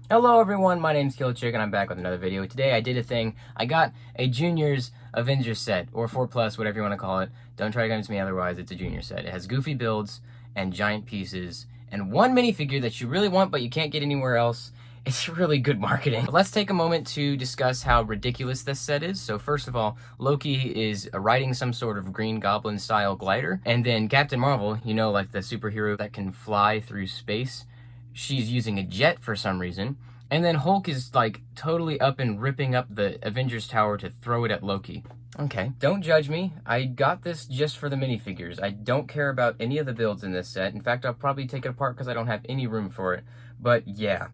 Hello everyone, my name's Killchick and I'm back with another video. Today I did a thing. I got a Juniors Avengers set, or 4+, whatever you want to call it. Don't try to convince me otherwise, it's a Junior set. It has goofy builds and giant pieces and one minifigure that you really want but you can't get anywhere else. It's really good marketing. But let's take a moment to discuss how ridiculous this set is. So first of all, Loki is riding some sort of Green Goblin style glider. And then Captain Marvel, you know, like the superhero that can fly through space, she's using a jet for some reason. And then Hulk is like totally up and ripping up the Avengers Tower to throw it at Loki. Okay, don't judge me. I got this just for the minifigures. I don't care about any of the builds in this set. In fact, I'll probably take it apart because I don't have any room for it. But yeah.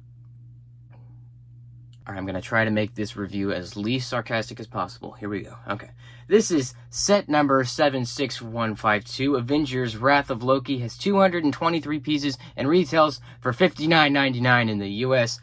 Alright, I'm going to try to make this review as least sarcastic as possible. Here we go. Okay. This is set number 76152. Avengers Wrath of Loki has 223 pieces and retails for $59.99 in the US.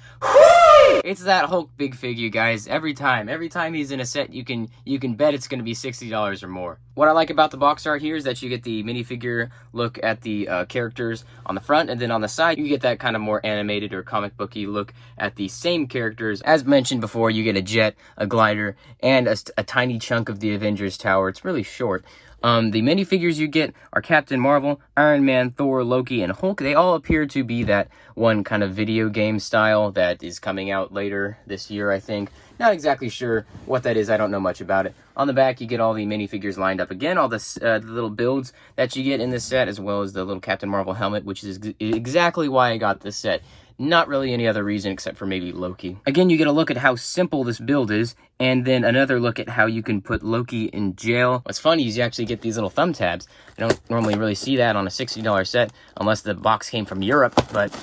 It's that Hulk big figure, guys. Every time he's in a set, you can bet it's going to be $60 or more. What I like about the box art here is that you get the minifigure look at the characters on the front, and then on the side, you get that kind of more animated or comic booky look at the same characters. As mentioned before, you get a jet, a glider, and a tiny chunk of the Avengers Tower. It's really short. The minifigures you get are Captain Marvel, Iron Man, Thor, Loki, and Hulk. They all appear to be that one kind of video game style that is coming out later this year, I think. Not exactly sure what that is. I don't know much about it. On the back, you get all the minifigures lined up again, all the little builds that you get in this set, as well as the little Captain Marvel helmet, which is exactly why I got this set. Not really any other reason except for maybe Loki. Again, you get a look at how simple this build is, and then another look at how you can put Loki in jail. What's funny is you actually get these little thumb tabs. You don't normally really see that on a $60 set, unless the box came from Europe, but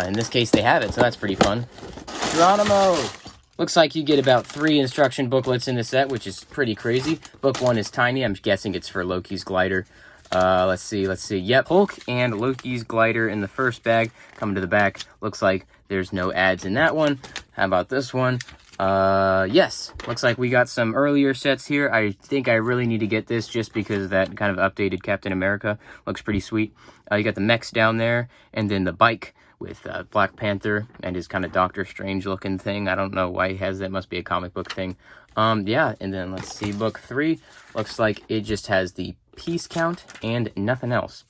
in this case they have it, so that's pretty fun. Geronimo! Looks like you get about 3 instruction booklets in the set, which is pretty crazy. Book 1 is tiny. I'm guessing it's for Loki's glider. Let's see. Yep, Hulk and Loki's glider in the first bag. Coming to the back, looks like there's no ads in that one. How about this one? Yes, looks like we got some earlier sets here. I think I really need to get this just because of that kind of updated Captain America. Looks pretty sweet. You got the mechs down there, and then the bike with Black Panther and his kind of Doctor Strange looking thing. I don't know why he has that. Must be a comic book thing. Yeah, and then let's see, book 3. Looks like it just has the piece count and nothing else.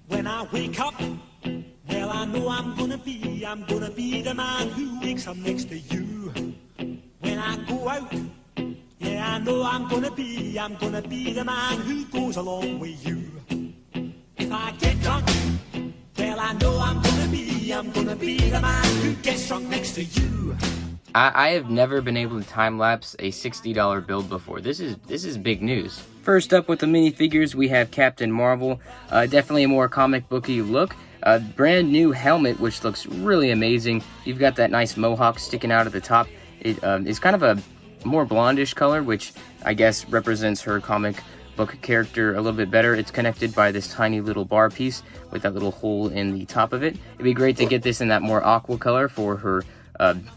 When I wake up, well, I know I'm gonna be the man who wakes up next to you. When I go out, yeah, I know I'm gonna be the man who goes along with you. If I get drunk, well, I know I'm gonna be the man who gets drunk next to you. I have never been able to time-lapse a $60 build before. This is big news. First up with the minifigures, we have Captain Marvel. Definitely a more comic booky look. A brand new helmet, which looks really amazing. You've got that nice mohawk sticking out at the top. It is kind of a more blondish color, which I guess represents her comic book character a little bit better. It's connected by this tiny little bar piece with that little hole in the top of it. It'd be great to get this in that more aqua color for her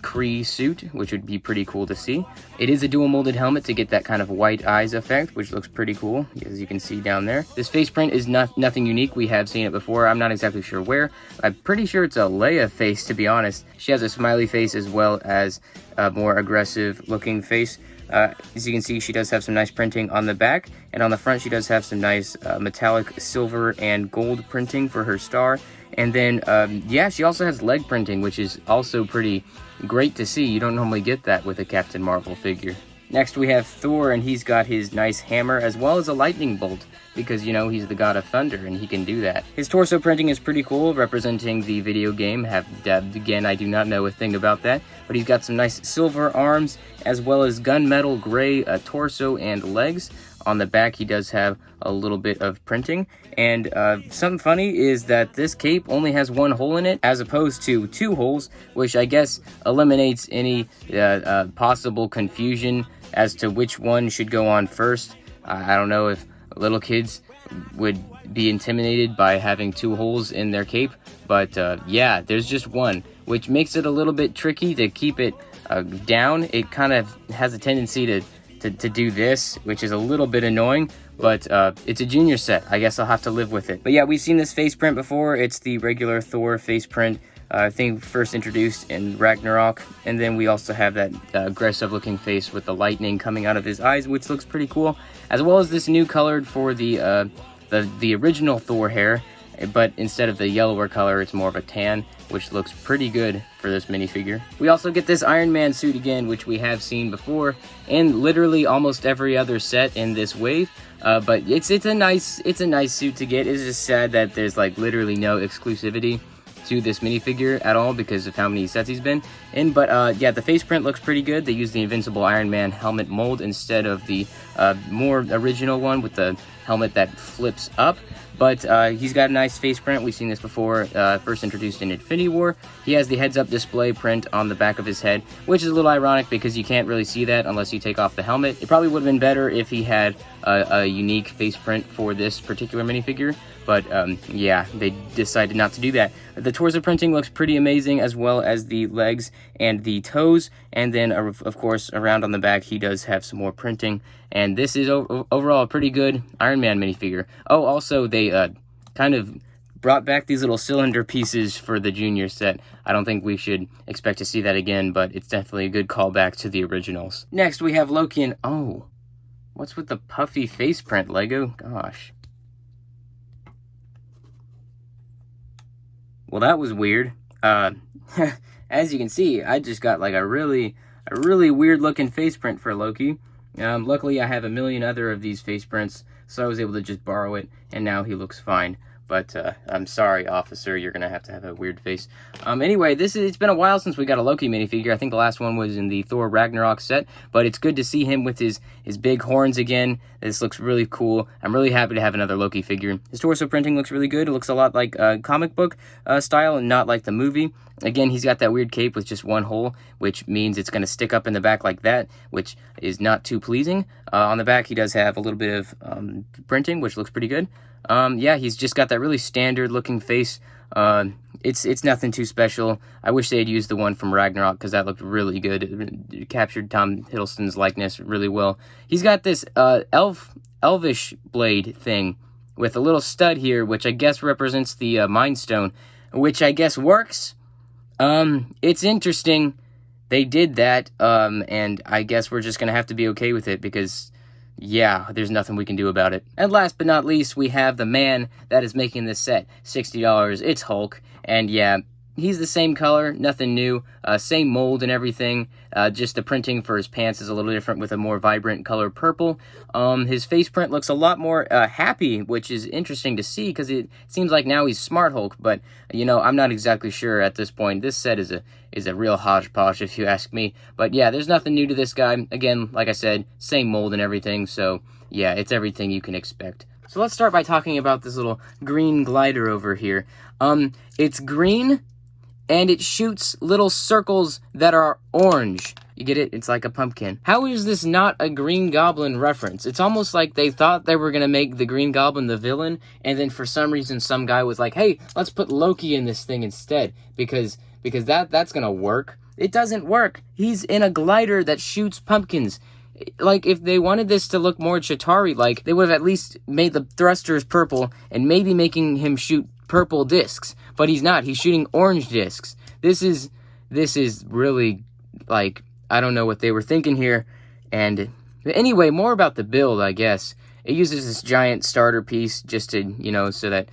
Kree suit, which would be pretty cool to see. It is a dual molded helmet to get that kind of white eyes effect, which looks pretty cool, as you can see down there. This face print is nothing unique. We have seen it before. I'm not exactly sure where. I'm pretty sure it's a Leia face, to be honest. She has a smiley face as well as a more aggressive looking face. As you can see, she does have some nice printing on the back, and on the front she does have some nice metallic silver and gold printing for her star. And then, yeah, she also has leg printing, which is also pretty great to see. You don't normally get that with a Captain Marvel figure. Next, we have Thor, and he's got his nice hammer as well as a lightning bolt, because, you know, he's the god of thunder, and he can do that. His torso printing is pretty cool, representing the video game. Again, I do not know a thing about that, but he's got some nice silver arms, as well as gunmetal gray torso and legs. On the back, he does have a little bit of printing, and something funny is that this cape only has 1 hole in it, as opposed to 2 holes, which I guess eliminates any possible confusion as to which one should go on first. I don't know if little kids would be intimidated by having 2 holes in their cape, but yeah, there's just 1, which makes it a little bit tricky to keep it down. It kind of has a tendency to do this, which is a little bit annoying, but it's a junior set. I guess I'll have to live with it. But yeah, we've seen this face print before. It's the regular Thor face print. I think first introduced in Ragnarok, and then we also have that aggressive looking face with the lightning coming out of his eyes, which looks pretty cool, as well as this new colored for the original Thor hair, but instead of the yellower color, it's more of a tan, which looks pretty good for this minifigure. We also get this Iron Man suit again, which we have seen before in literally almost every other set in this wave. But it's a nice suit to get. It's just sad that there's like literally no exclusivity to this minifigure at all because of how many sets he's been in. But yeah, the face print looks pretty good. They used the Invincible Iron Man helmet mold instead of the more original one with the helmet that flips up. But he's got a nice face print. We've seen this before, first introduced in Infinity War. He has the heads-up display print on the back of his head, which is a little ironic because you can't really see that unless you take off the helmet. It probably would have been better if he had a unique face print for this particular minifigure. But yeah, they decided not to do that. The torso printing looks pretty amazing, as well as the legs and the toes. And then, of course, around on the back, he does have some more printing. And this is overall a pretty good Iron Man minifigure. Oh, also, they kind of brought back these little cylinder pieces for the junior set. I don't think we should expect to see that again, but it's definitely a good callback to the originals. Next, we have Loki and... Oh, what's with the puffy face print, Lego? Gosh. Well, that was weird. As you can see, I just got like a really weird looking face print for Loki. Luckily, I have a million other of these face prints, so I was able to just borrow it, and now he looks fine. But I'm sorry, officer, you're gonna have to have a weird face. Anyway, it's been a while since we got a Loki minifigure. I think the last one was in the Thor Ragnarok set, but it's good to see him with his big horns again. This looks really cool. I'm really happy to have another Loki figure. His torso printing looks really good. It looks a lot like comic book style and not like the movie. Again, he's got that weird cape with just one hole, which means it's going to stick up in the back like that, which is not too pleasing. On the back, he does have a little bit of printing, which looks pretty good. Yeah, he's just got that really standard looking face. It's nothing too special. I wish they had used the one from Ragnarok because that looked really good. It captured Tom Hiddleston's likeness really well. He's got this elvish blade thing with a little stud here, which I guess represents the Mind Stone, which I guess works. It's interesting they did that, and I guess we're just gonna have to be okay with it because, yeah, there's nothing we can do about it. And last but not least, we have the man that is making this set, $60. It's Hulk, and yeah, he's the same color, nothing new, same mold and everything, just the printing for his pants is a little different with a more vibrant color purple. His face print looks a lot more happy, which is interesting to see because it seems like now he's Smart Hulk, but, you know, I'm not exactly sure at this point. This set is a real hodgepodge if you ask me. But yeah, there's nothing new to this guy. Again, like I said, same mold and everything, so yeah, it's everything you can expect. So let's start by talking about this little green glider over here. It's green, and it shoots little circles that are orange. You get it? It's like a pumpkin. How is this not a Green Goblin reference? It's almost like they thought they were going to make the Green Goblin the villain, and then for some reason some guy was like, hey, let's put Loki in this thing instead, because that's going to work. It doesn't work. He's in a glider that shoots pumpkins. Like, if they wanted this to look more Chitauri-like, they would have at least made the thrusters purple and maybe making him shoot purple discs. But he's not. He's shooting orange discs. This is really, like, I don't know what they were thinking here. And anyway, more about the build, I guess. It uses this giant starter piece just to, you know, so that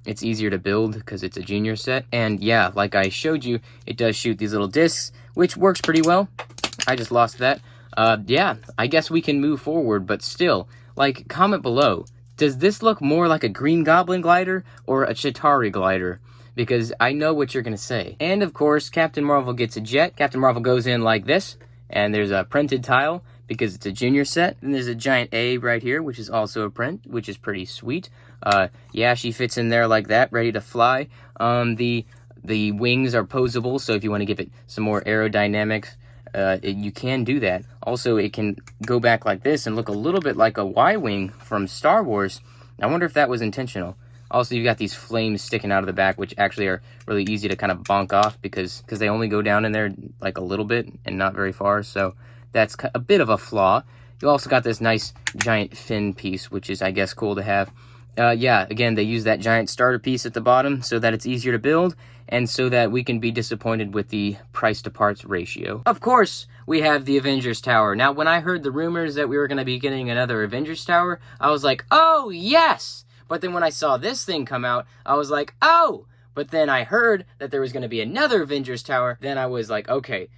it's easier to build because it's a junior set. And yeah, like I showed you, it does shoot these little discs, which works pretty well. I just lost that. Yeah, I guess we can move forward, but still, like, comment below. Does this look more like a Green Goblin glider or a Chitauri glider? Because I know what you're going to say. And of course, Captain Marvel gets a jet. Captain Marvel goes in like this, and there's a printed tile because it's a junior set. And there's a giant A right here, which is also a print, which is pretty sweet. Yeah, she fits in there like that, ready to fly. The wings are posable, so if you want to give it some more aerodynamics, you can do that. Also, it can go back like this and look a little bit like a Y-wing from Star Wars. I wonder if that was intentional. Also, you've got these flames sticking out of the back, which actually are really easy to kind of bonk off because they only go down in there like a little bit and not very far. So that's a bit of a flaw. You also got this nice giant fin piece, which is, I guess, cool to have. Yeah, again, they use that giant starter piece at the bottom so that it's easier to build and so that we can be disappointed with the price to parts ratio. Of course, we have the Avengers Tower. Now, when I heard the rumors that we were going to be getting another Avengers Tower, I was like, oh, yes! But then when I saw this thing come out, I was like, oh! But then I heard that there was going to be another Avengers Tower. Then I was like, okay,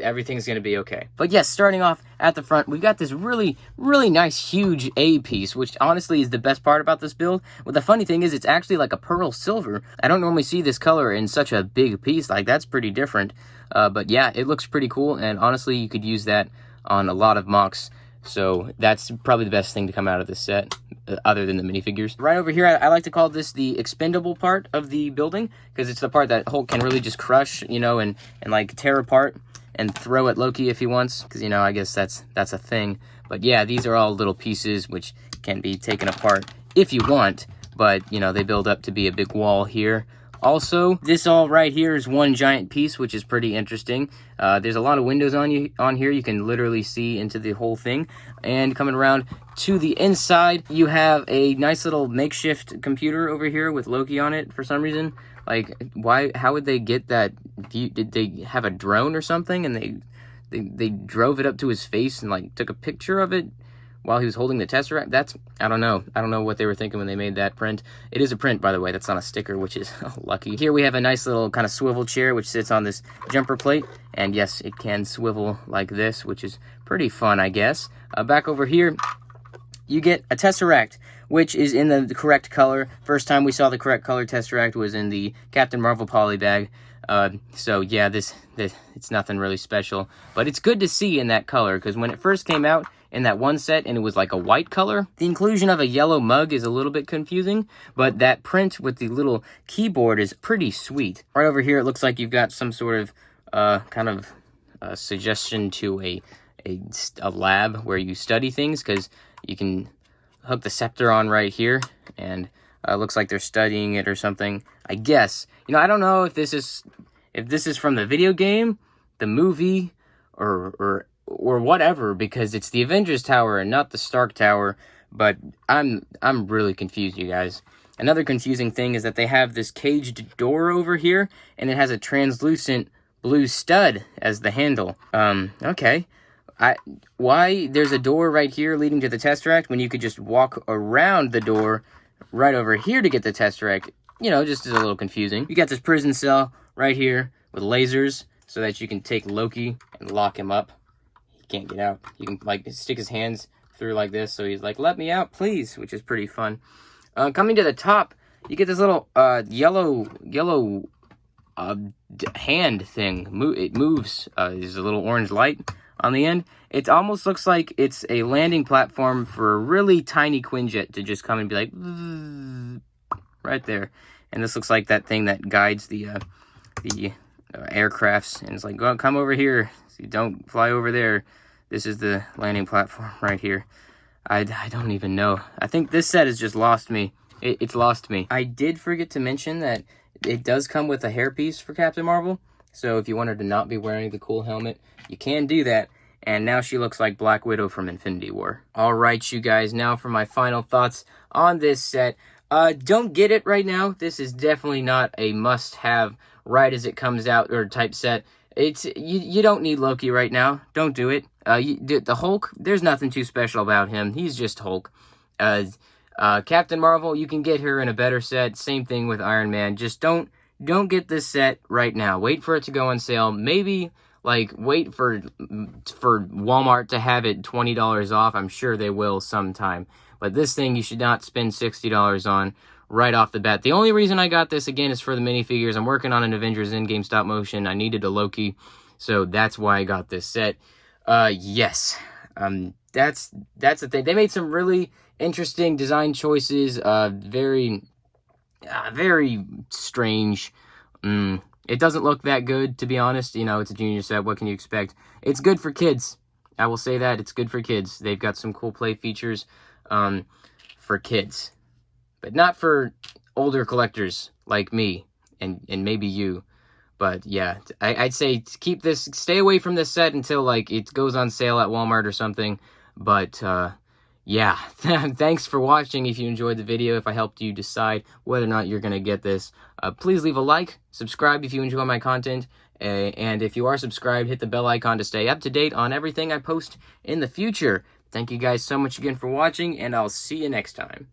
everything's going to be okay. But yes, starting off at the front, we've got this really, really nice, huge A piece, which honestly is the best part about this build. But the funny thing is, it's actually like a pearl silver. I don't normally see this color in such a big piece. Like, that's pretty different. But yeah, it looks pretty cool. And honestly, you could use that on a lot of mocks. So that's probably the best thing to come out of this set, other than the minifigures. Right over here, I like to call this the expendable part of the building, because it's the part that Hulk can really just crush, you know, and like tear apart and throw at Loki if he wants, because, you know, I guess that's a thing. But yeah, these are all little pieces which can be taken apart if you want, but, you know, they build up to be a big wall here. Also, this all right here is one giant piece, which is pretty interesting. There's a lot of windows on here. You can literally see into the whole thing. And coming around to the inside, you have a nice little makeshift computer over here with Loki on it for some reason. Like, how would they get that? Did they have a drone or something and they drove it up to his face and like took a picture of it while he was holding the Tesseract? I don't know. I don't know what they were thinking when they made that print. It is a print, by the way. That's not a sticker, which is lucky. Here we have a nice little kind of swivel chair, which sits on this jumper plate. And yes, it can swivel like this, which is pretty fun, I guess. Back over here, you get a Tesseract, which is in the correct color. First time we saw the correct color Tesseract was in the Captain Marvel poly bag. So yeah, this it's nothing really special. But it's good to see in that color, because when it first came out, in that one set and it was like a white color, the inclusion of a yellow mug is a little bit confusing, but that print with the little keyboard is pretty sweet. Right over here, it looks like you've got some sort of kind of suggestion to a lab where you study things, because you can hook the scepter on right here, and it looks like they're studying it or something, I guess. You know, I don't know if this is from the video game, the movie, or whatever, because it's the Avengers Tower and not the Stark Tower. But I'm really confused, you guys. Another confusing thing is that they have this caged door over here, and it has a translucent blue stud as the handle. Okay. Why there's a door right here leading to the Tesseract when you could just walk around the door right over here to get the Tesseract? You know, just is a little confusing. You got this prison cell right here with lasers so that you can take Loki and lock him up. Can't get out. You can like stick his hands through like this, so he's like, let me out please, which is pretty fun. Coming to the top, you get this little yellow hand thing. It moves. There's a little orange light on the end. It almost looks like it's a landing platform for a really tiny Quinjet to just come and be like right there. And this looks like that thing that guides the aircrafts, and it's like, go come over here, so you don't fly over there. This is the landing platform right here. I don't even know. I think this set has just lost me. It's lost me. I did forget to mention that it does come with a hairpiece for Captain Marvel. So if you wanted to not be wearing the cool helmet, you can do that. And now she looks like Black Widow from Infinity War. All right, you guys, now for my final thoughts on this set. Don't get it right now. This is definitely not a must-have right as it comes out or type set. It's you don't need Loki right now. Don't do it. The Hulk, there's nothing too special about him. He's just Hulk. Captain Marvel, you can get her in a better set. Same thing with Iron Man. Just don't get this set right now. Wait for it to go on sale. Maybe like wait for Walmart to have it $20 off. I'm sure they will sometime. But this thing you should not spend $60 on right off the bat. The only reason I got this, again, is for the minifigures. I'm working on an Avengers Endgame stop motion. I needed a Loki, so that's why I got this set. Yes. That's the thing. They made some really interesting design choices. Very strange. It doesn't look that good, to be honest. You know, it's a junior set. What can you expect? It's good for kids. I will say that. It's good for kids. They've got some cool play features for kids. But not for older collectors like me and maybe you. But yeah, I'd say keep this, stay away from this set until like it goes on sale at Walmart or something. But yeah, thanks for watching. If you enjoyed the video, if I helped you decide whether or not you're going to get this, please leave a like, subscribe if you enjoy my content, and if you are subscribed, hit the bell icon to stay up to date on everything I post in the future. Thank you guys so much again for watching, and I'll see you next time.